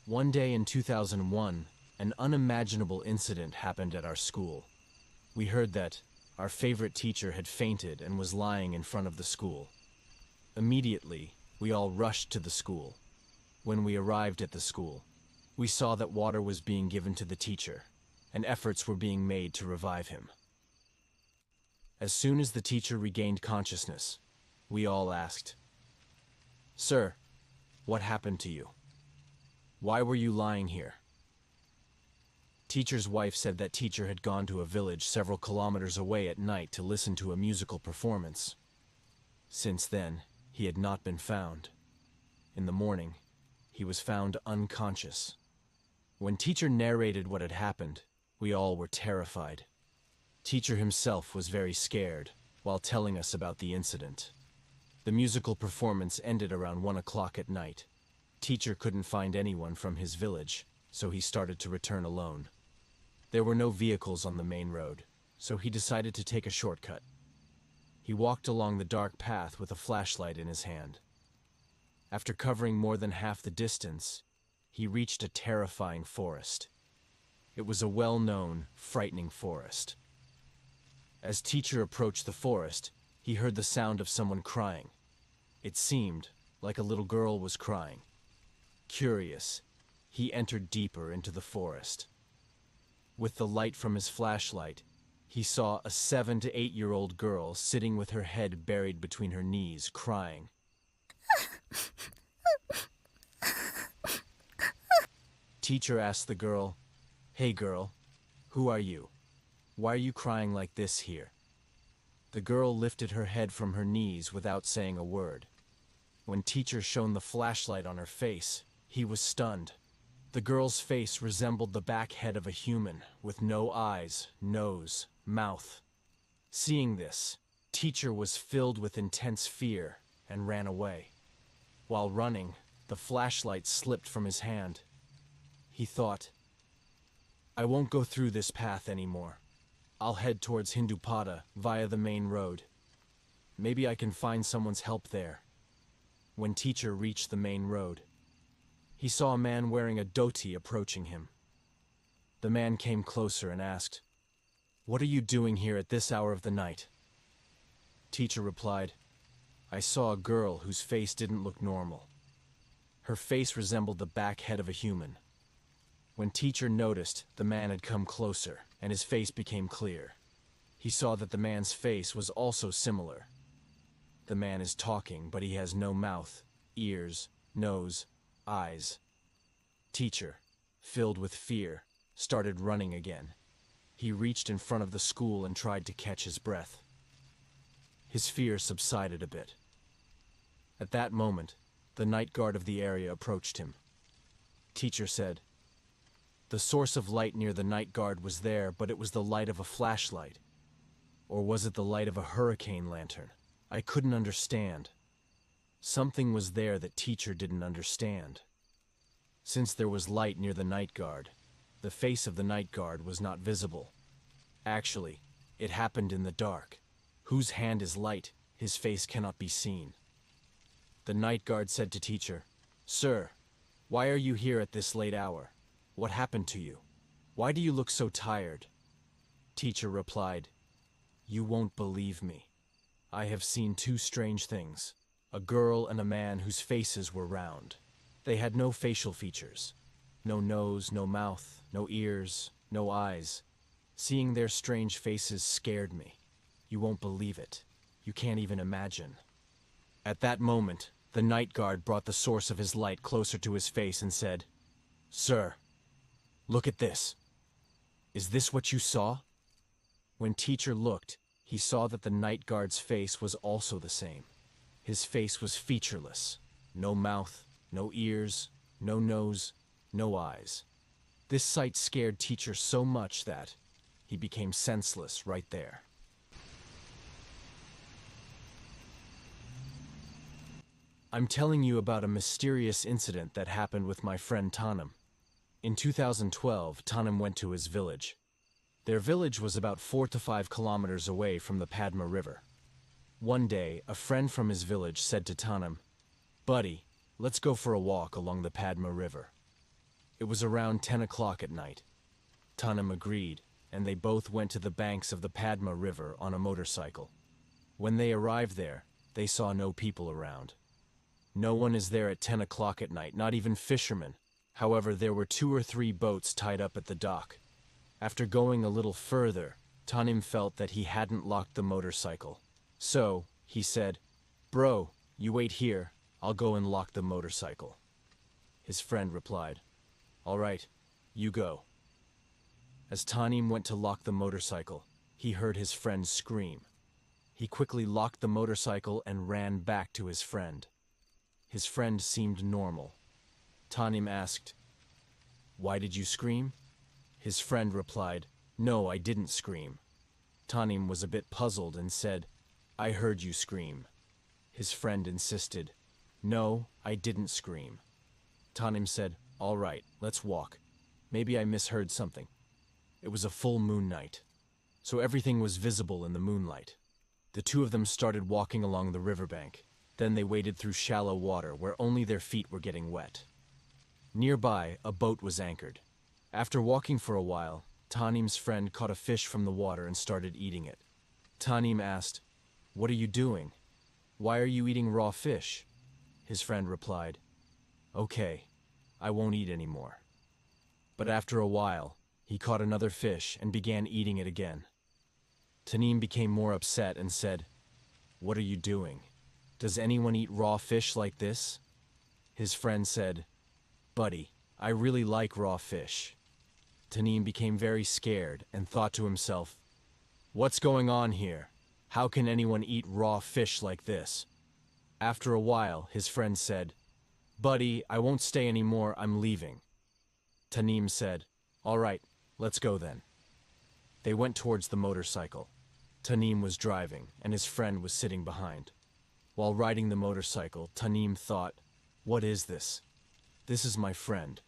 One day in 2001, an unimaginable incident happened at our school. We heard that our favorite teacher had fainted and was lying in front of the school. Immediately, we all rushed to the school. When we arrived at the school, we saw that water was being given to the teacher, and efforts were being made to revive him. As soon as the teacher regained consciousness, we all asked, "Sir, what happened to you? Why were you lying here?" Teacher's wife said that teacher had gone to a village several kilometers away at night to listen to a musical performance. Since then, he had not been found. In the morning, he was found unconscious. When teacher narrated what had happened, we all were terrified. Teacher himself was very scared while telling us about the incident. The musical performance ended around 1 o'clock at night. Teacher couldn't find anyone from his village, so he started to return alone. There were no vehicles on the main road, so he decided to take a shortcut. He walked along the dark path with a flashlight in his hand. After covering more than half the distance, he reached a terrifying forest. It was a well-known, frightening forest. As teacher approached the forest, he heard the sound of someone crying. It seemed like a little girl was crying. Curious, he entered deeper into the forest. With the light from his flashlight, he saw a 7 to 8-year-old girl sitting with her head buried between her knees, crying. Teacher asked the girl, "Hey girl, who are you? Why are you crying like this here?" The girl lifted her head from her knees without saying a word. When teacher shone the flashlight on her face, he was stunned. The girl's face resembled the back head of a human, with no eyes, nose, mouth. Seeing this, teacher was filled with intense fear and ran away. While running, the flashlight slipped from his hand. He thought, "I won't go through this path anymore. I'll head towards Hindupada via the main road. Maybe I can find someone's help there." When teacher reached the main road, he saw a man wearing a dhoti approaching him. The man came closer and asked, "What are you doing here at this hour of the night?" Teacher replied, "I saw a girl whose face didn't look normal. Her face resembled the back head of a human." When teacher noticed, the man had come closer, and his face became clear. He saw that the man's face was also similar. The man is talking, but he has no mouth, ears, nose, eyes. Teacher, filled with fear, started running again. He reached in front of the school and tried to catch his breath. His fear subsided a bit. At that moment, the night guard of the area approached him. Teacher said, "The source of light near the night guard was there, but it was the light of a flashlight. Or was it the light of a hurricane lantern? I couldn't understand. Something was there that teacher didn't understand. Since there was light near the night guard, the face of the night guard was not visible. Actually, it happened in the dark. Whose hand is light, his face cannot be seen." The night guard said to teacher, "Sir, why are you here at this late hour? What happened to you? Why do you look so tired?" Teacher replied, "You won't believe me. I have seen 2 strange things, a girl and a man whose faces were round. They had no facial features, no nose, no mouth, no ears, no eyes. Seeing their strange faces scared me. You won't believe it. You can't even imagine." At that moment, the night guard brought the source of his light closer to his face and said, "Sir, look at this. Is this what you saw?" When teacher looked, he saw that the night guard's face was also the same. His face was featureless. No mouth, no ears, no nose, no eyes. This sight scared teacher so much that he became senseless right there. I'm telling you about a mysterious incident that happened with my friend Tanam. In 2012, Tanam went to his village. Their village was about 4 to 5 kilometers away from the Padma River. One day, a friend from his village said to Tanam, "Buddy, let's go for a walk along the Padma River." It was around 10 o'clock at night. Tanim agreed, and they both went to the banks of the Padma River on a motorcycle. When they arrived there, they saw no people around. No one is there at 10 o'clock at night, not even fishermen. However, there were 2 or 3 boats tied up at the dock. After going a little further, Tanim felt that he hadn't locked the motorcycle. So, he said, "Bro, you wait here, I'll go and lock the motorcycle." His friend replied, "All right, you go." As Tanim went to lock the motorcycle, he heard his friend scream. He quickly locked the motorcycle and ran back to his friend. His friend seemed normal. Tanim asked, "Why did you scream?" His friend replied, "No, I didn't scream." Tanim was a bit puzzled and said, "I heard you scream." His friend insisted, "No, I didn't scream." Tanim said, "All right, let's walk. Maybe I misheard something." It was a full moon night, so everything was visible in the moonlight. The two of them started walking along the riverbank. Then they waded through shallow water where only their feet were getting wet. Nearby, a boat was anchored. After walking for a while, Tanim's friend caught a fish from the water and started eating it. Tanim asked, "What are you doing? Why are you eating raw fish?" His friend replied, "Okay, I won't eat anymore." But after a while, he caught another fish and began eating it again. Tanim became more upset and said, "What are you doing? Does anyone eat raw fish like this?" His friend said, "Buddy, I really like raw fish." Tanim became very scared and thought to himself, "What's going on here? How can anyone eat raw fish like this?" After a while, his friend said, "Buddy, I won't stay anymore, I'm leaving." Tanim said, "All right, let's go then." They went towards the motorcycle. Tanim was driving, and his friend was sitting behind. While riding the motorcycle, Tanim thought, "What is this? This is my friend.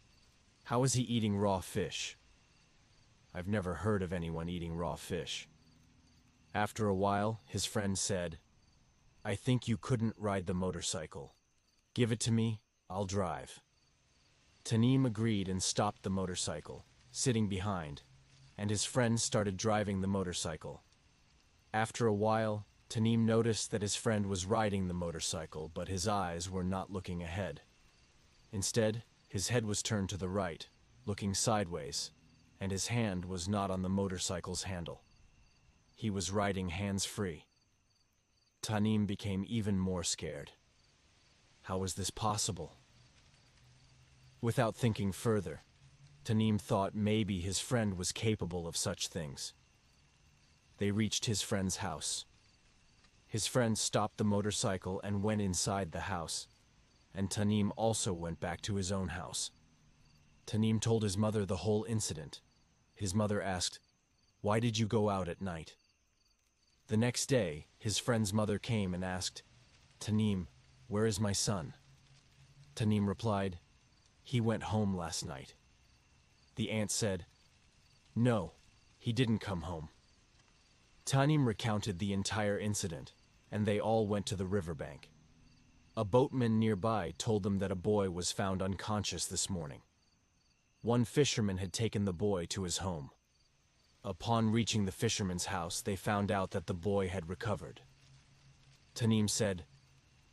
How is he eating raw fish? I've never heard of anyone eating raw fish." After a while, his friend said, "I think you couldn't ride the motorcycle. Give it to me, I'll drive." Tanim agreed and stopped the motorcycle, sitting behind, and his friend started driving the motorcycle. After a while, Tanim noticed that his friend was riding the motorcycle, but his eyes were not looking ahead. Instead, his head was turned to the right, looking sideways, and his hand was not on the motorcycle's handle. He was riding hands-free. Tanim became even more scared. How was this possible? Without thinking further, Tanim thought maybe his friend was capable of such things. They reached his friend's house. His friend stopped the motorcycle and went inside the house, and Tanim also went back to his own house. Tanim told his mother the whole incident. His mother asked, "Why did you go out at night?" The next day, his friend's mother came and asked, "Tanim, where is my son?" Tanim replied, "He went home last night." The aunt said, "No, he didn't come home." Tanim recounted the entire incident, and they all went to the riverbank. A boatman nearby told them that a boy was found unconscious this morning. One fisherman had taken the boy to his home. Upon reaching the fisherman's house, they found out that the boy had recovered. Tanim said,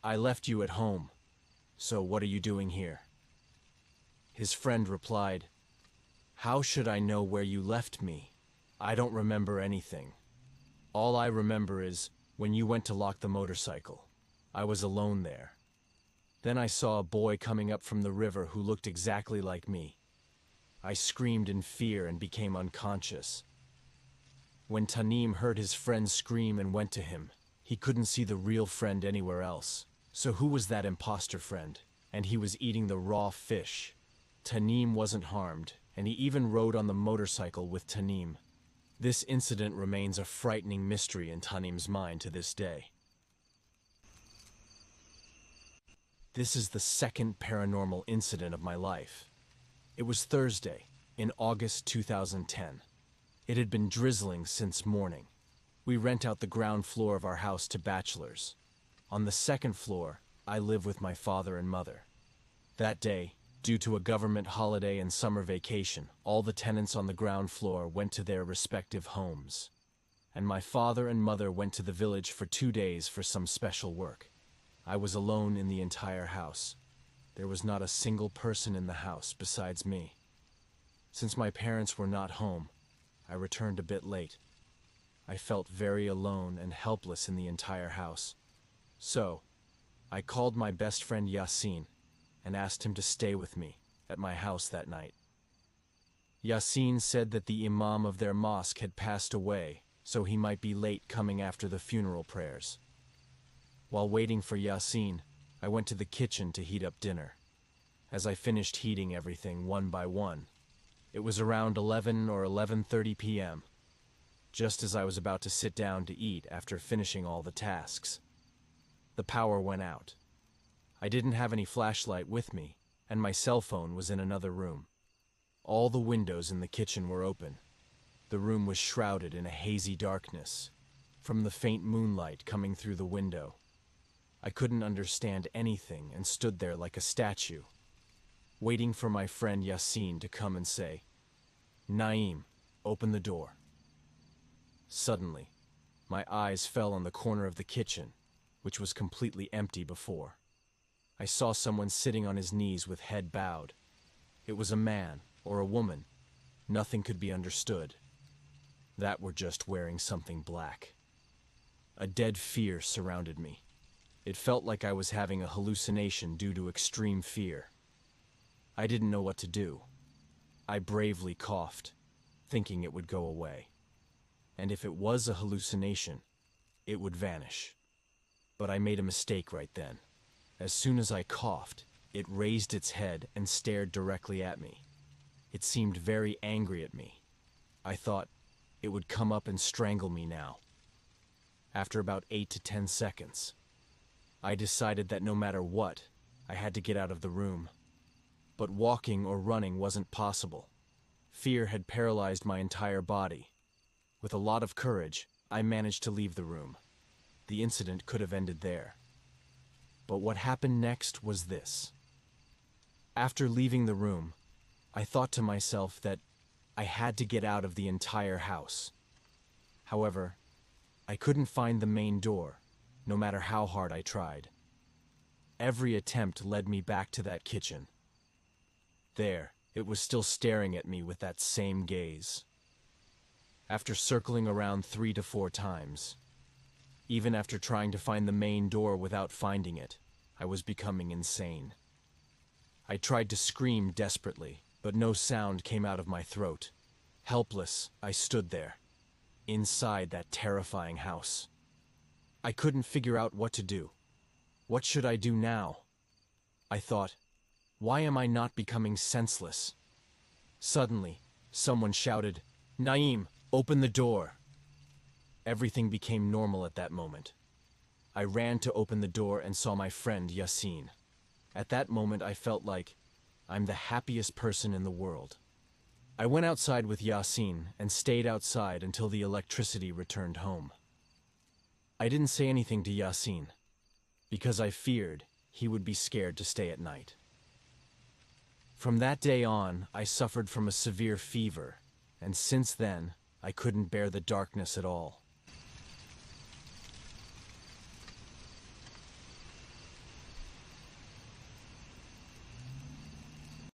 "I left you at home, so what are you doing here?" His friend replied, "How should I know where you left me? I don't remember anything. All I remember is when you went to lock the motorcycle. I was alone there. Then I saw a boy coming up from the river who looked exactly like me. I screamed in fear and became unconscious. When Tanim heard his friend scream and went to him, he couldn't see the real friend anywhere else. So who was that impostor friend? And he was eating the raw fish. Tanim wasn't harmed, and he even rode on the motorcycle with Tanim. This incident remains a frightening mystery in Tanim's mind to this day. This is the second paranormal incident of my life. It was Thursday, in August 2010. It had been drizzling since morning. We rent out the ground floor of our house to bachelors. On the second floor, I live with my father and mother. That day, Due to a government holiday and summer vacation, all the tenants on the ground floor went to their respective homes, and my father and mother went to the village for 2 days for some special work. I was alone in the entire house. There was not a single person in the house besides me. Since my parents were not home, I returned a bit late. I felt very alone and helpless in the entire house. So, I called my best friend Yasin and asked him to stay with me at my house that night. Yasin said that the imam of their mosque had passed away, so he might be late coming after the funeral prayers. While waiting for Yasin, I went to the kitchen to heat up dinner. As I finished heating everything one by one, it was around 11 or 11:30 p.m., just as I was about to sit down to eat after finishing all the tasks. The power went out. I didn't have any flashlight with me, and my cell phone was in another room. All the windows in the kitchen were open. The room was shrouded in a hazy darkness, from the faint moonlight coming through the window. I couldn't understand anything and stood there like a statue, waiting for my friend Yasin to come and say, "Naeem, open the door." Suddenly, my eyes fell on the corner of the kitchen, which was completely empty before. I saw someone sitting on his knees with head bowed. It was a man or a woman. Nothing could be understood. That were just wearing something black. A dead fear surrounded me. It felt like I was having a hallucination due to extreme fear. I didn't know what to do. I bravely coughed, thinking it would go away. And if it was a hallucination, it would vanish. But I made a mistake right then. As soon as I coughed, it raised its head and stared directly at me. It seemed very angry at me. I thought it would come up and strangle me now. After about 8 to 10 seconds, I decided that no matter what, I had to get out of the room. But walking or running wasn't possible. Fear had paralyzed my entire body. With a lot of courage, I managed to leave the room. The incident could have ended there. But what happened next was this. After leaving the room, I thought to myself that I had to get out of the entire house. However, I couldn't find the main door, no matter how hard I tried. Every attempt led me back to that kitchen. There, it was still staring at me with that same gaze. After circling around 3 to 4 times, even after trying to find the main door without finding it, I was becoming insane. I tried to scream desperately, but no sound came out of my throat. Helpless, I stood there, inside that terrifying house. I couldn't figure out what to do. What should I do now? I thought, why am I not becoming senseless? Suddenly, someone shouted, "Naeem, open the door." Everything became normal at that moment. I ran to open the door and saw my friend Yasin. At that moment I felt like I'm the happiest person in the world. I went outside with Yasin and stayed outside until the electricity returned home. I didn't say anything to Yasin because I feared he would be scared to stay at night. From that day on, I suffered from a severe fever, and since then, I couldn't bear the darkness at all.